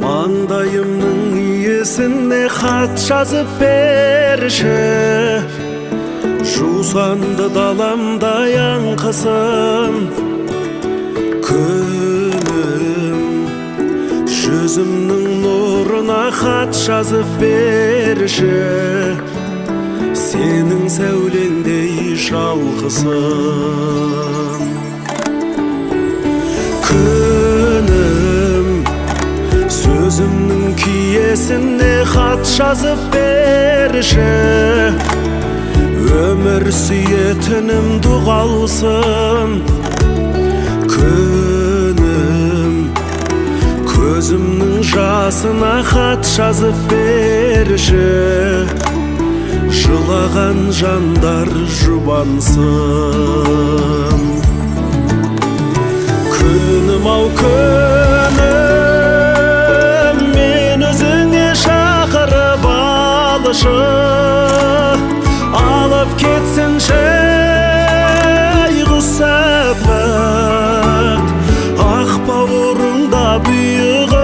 Mangdayımның иесіне хат жазып берші, жусанды даламда яңқысын. Күнім, жүзімнің нұрына хат жазып берші, сенің сәулеңдей шалқысын. Күнім, сөзімнің киесіне хат жазып берші, өмір сүйетінім дұғалсын. Күнім, көзімнің жасына хат жазып берші, жылаған жандар жұбансын. Күнім ау күнім, мен өзіңе шақырып алшы, алып кетсінші құсапат, ақ бауырыңда бұйығып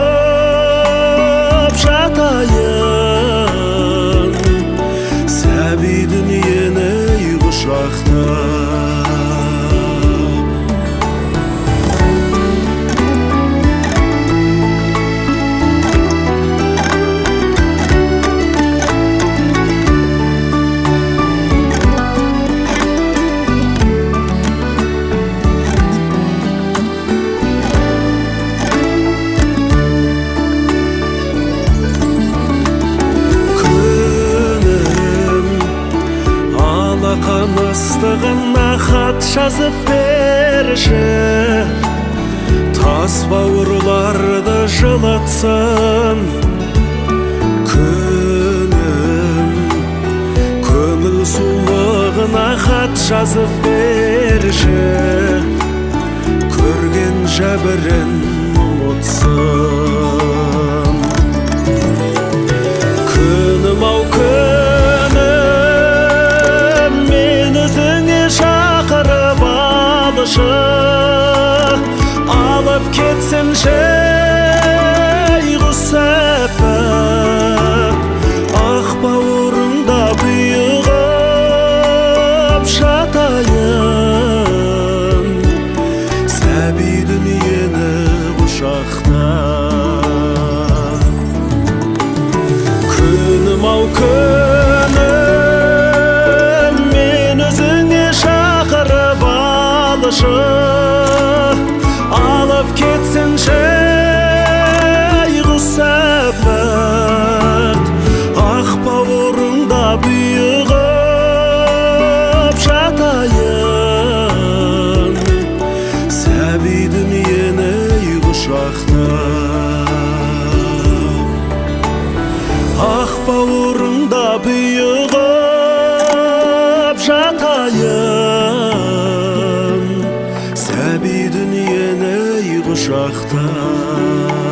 жатайын, сәби дүниені құшақтап. Ыстығына хат жазып берші, тас бауырларды жылытсын. Күнім, көңіл сұлығына хат жазып берші, көрген жәбірін ұмытсын. Күнім ау алып кетсінші құсапат, ақ бауырыңда бұйығып жатайын, сәби дүниені құшақтап. Күнім ау күнім, мен өзіңе шақырып алшы, алып кетсінші құсапат, ақ бауырыңда бұйығып жатайын, сәби дүниені құшақтап. Ақ бауырыңда бұйығып жатайын, сәби дүниені құшақтап.